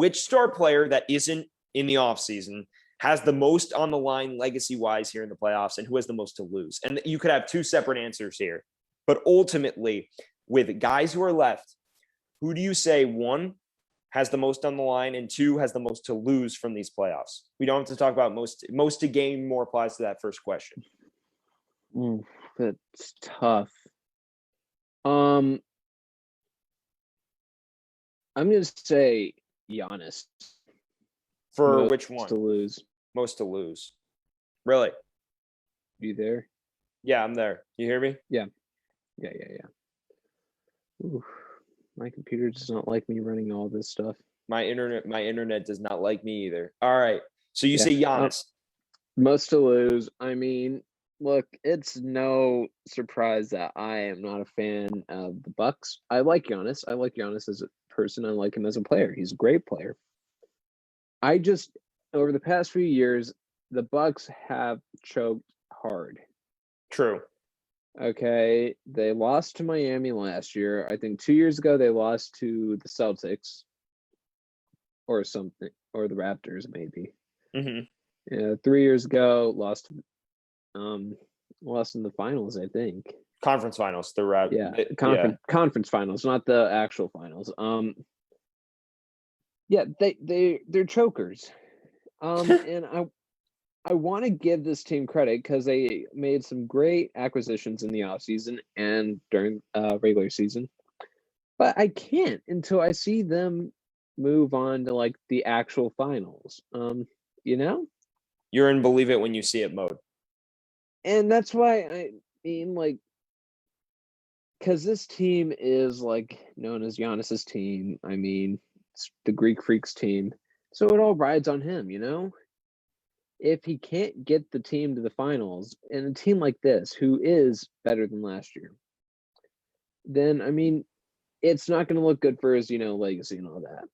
which star player that isn't in the offseason has the most on the line legacy-wise here in the playoffs, and who has the most to lose? And you could have two separate answers here. But ultimately, with guys who are left, who do you say, one, has the most on the line, and two, has the most to lose from these playoffs? We don't have to talk about most to gain. More applies to that first question. That's tough. I'm going to say Giannis. For most which one? To lose. Most to lose. Really? You there? Yeah, I'm there. You hear me? Yeah. Ooh, my computer does not like me running all this stuff. My internet does not like me either. All right. So you say Giannis. Most to lose. I mean, look, it's no surprise that I am not a fan of the Bucks. I like Giannis. I like Giannis as a person. I like him as a player. He's a great player. I just, over the past few years, the Bucks have choked hard. True. Okay, they lost to Miami last year. I think 2 years ago they lost to the Celtics or something, or the Raptors maybe. Mm-hmm. Yeah, 3 years ago lost in the finals, I think. Conference finals. Conference finals, not the actual finals. Yeah, they're chokers. And I want to give this team credit because they made some great acquisitions in the offseason and during regular season. But I can't until I see them move on to like the actual finals. You know? You're in believe it when you see it mode. And that's why I mean, like, because this team is like known as Giannis's team. I mean, it's the Greek Freaks team. So it all rides on him, you know? If he can't get the team to the finals, and a team like this, who is better than last year, then, I mean, it's not going to look good for his, legacy and all that.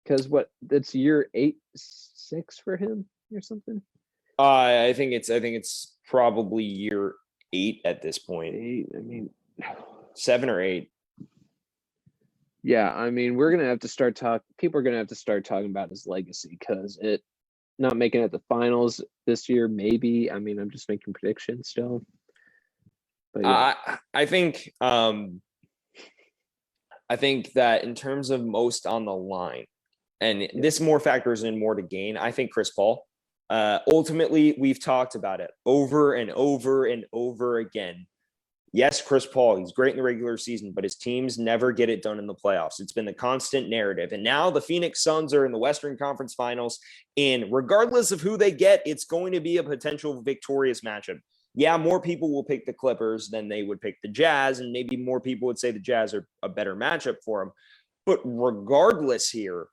Because that's year 8-6 for him or something? I think it's probably year 8 at this point. 8, I mean... 7 or 8. Yeah, I mean, we're going to have to start people are going to have to start talking about his legacy, because it not making it the finals this year, maybe. I mean, I'm just making predictions still. But yeah. I think that in terms of most on the line, and this more factors in more to gain, I think Chris Paul. Ultimately, we've talked about it over and over and over again. Yes, Chris Paul, he's great in the regular season, but his teams never get it done in the playoffs. It's been the constant narrative. And now the Phoenix Suns are in the Western Conference Finals, and regardless of who they get, it's going to be a potential victorious matchup. Yeah, more people will pick the Clippers than they would pick the Jazz, and maybe more people would say the Jazz are a better matchup for them. But regardless here,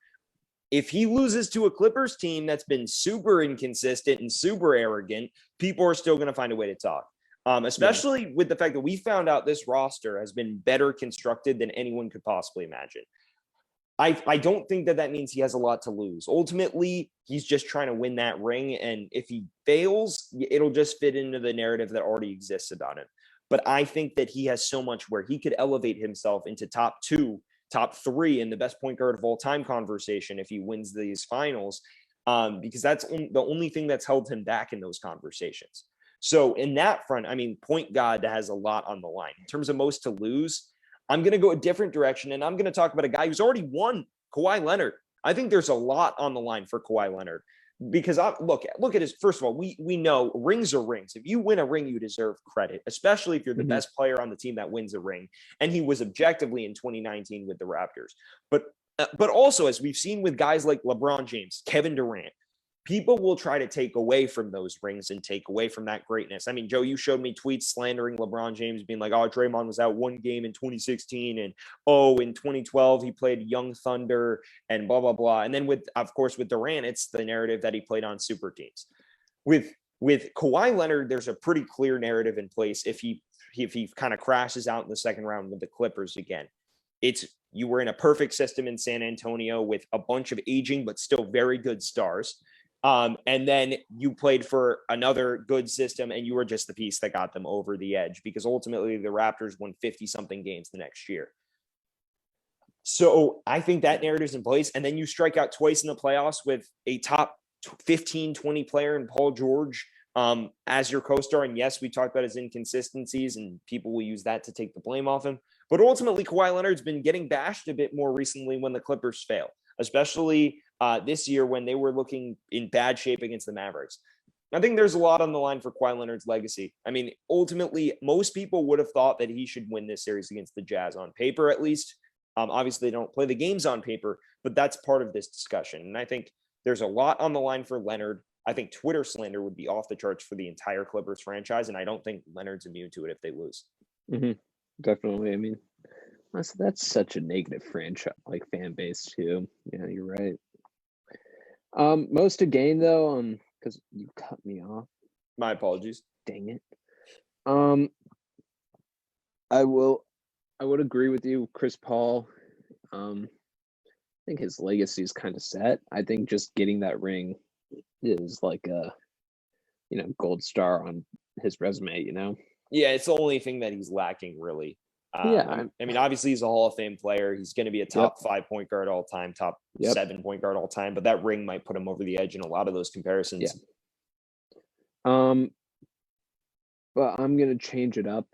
if he loses to a Clippers team that's been super inconsistent and super arrogant, people are still going to find a way to talk. Especially with the fact that we found out this roster has been better constructed than anyone could possibly imagine. I don't think that means he has a lot to lose. Ultimately, he's just trying to win that ring. And if he fails, it'll just fit into the narrative that already exists about him. But I think that he has so much where he could elevate himself into top 2, top 3 in the best point guard of all time conversation if he wins these finals, because that's the only thing that's held him back in those conversations. So in that front, I mean, point guard has a lot on the line. In terms of most to lose, I'm going to go a different direction, and I'm going to talk about a guy who's already won, Kawhi Leonard. I think there's a lot on the line for Kawhi Leonard, because look at his, first of all, we know rings are rings. If you win a ring, you deserve credit, especially if you're the best player on the team that wins a ring. And he was objectively in 2019 with the Raptors. But also, as we've seen with guys like LeBron James, Kevin Durant, people will try to take away from those rings and take away from that greatness. I mean, Joe, you showed me tweets slandering LeBron James, being like, oh, Draymond was out one game in 2016. And, in 2012, he played Young Thunder and blah, blah, blah. And then with Durant, it's the narrative that he played on super teams. With Kawhi Leonard, there's a pretty clear narrative in place. If he kind of crashes out in the second round with the Clippers again, you were in a perfect system in San Antonio with a bunch of aging, but still very good stars. And then you played for another good system, and you were just the piece that got them over the edge, because ultimately the Raptors won 50-something games the next year. So I think that narrative is in place. And then you strike out twice in the playoffs with a top 15, 20 player in Paul George as your co-star. And yes, we talked about his inconsistencies and people will use that to take the blame off him. But ultimately, Kawhi Leonard's been getting bashed a bit more recently when the Clippers fail, especially this year when they were looking in bad shape against the Mavericks. I think there's a lot on the line for Kawhi Leonard's legacy. I mean, ultimately, most people would have thought that he should win this series against the Jazz on paper, at least. Obviously, they don't play the games on paper, but that's part of this discussion. And I think there's a lot on the line for Leonard. I think Twitter slander would be off the charts for the entire Clippers franchise, and I don't think Leonard's immune to it if they lose. Mm-hmm. Definitely. I mean, that's such a negative franchise, like fan base too. Yeah, you're right. Most to gain though, because you cut me off. My apologies. Dang it. I would agree with you, Chris Paul. I think his legacy is kind of set. I think just getting that ring is like a, gold star on his resume. Yeah, it's the only thing that he's lacking, really. Yeah, I mean, obviously he's a Hall of Fame player. He's going to be a top 5 point guard all time, top 7 point guard all time. But that ring might put him over the edge in a lot of those comparisons. Yeah. But I'm gonna change it up,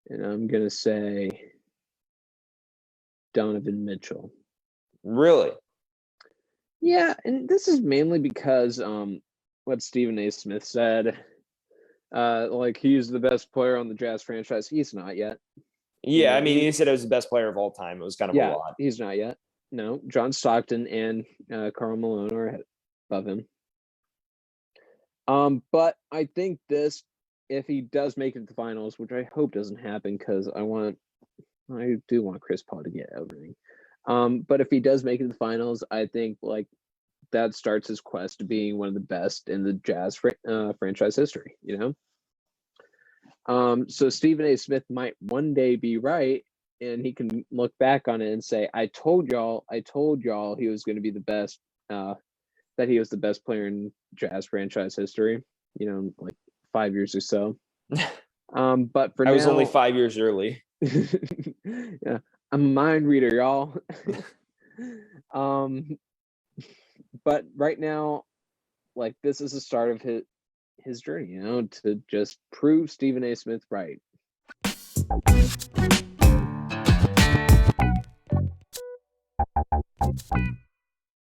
and I'm gonna say Donovan Mitchell. Really? Yeah, and this is mainly because what Stephen A. Smith said. Like he's the best player on the Jazz franchise. He's not yet. Yeah, I mean, he said it was the best player of all time. It was kind of a lot. He's not yet. No, John Stockton and Karl Malone are above him. But I think if he does make it to the finals, which I hope doesn't happen, because I do want Chris Paul to get everything. But if he does make it to the finals, I think like that starts his quest to being one of the best in the Jazz franchise history. So Stephen A. Smith might one day be right, and he can look back on it and say, I told y'all he was going to be the best, that he was the best player in Jazz franchise history, like 5 years or so. But for I was now, only 5 years early. Yeah, I'm a mind reader, y'all. But right now, like this is the start of his journey, to just prove Stephen A. Smith right.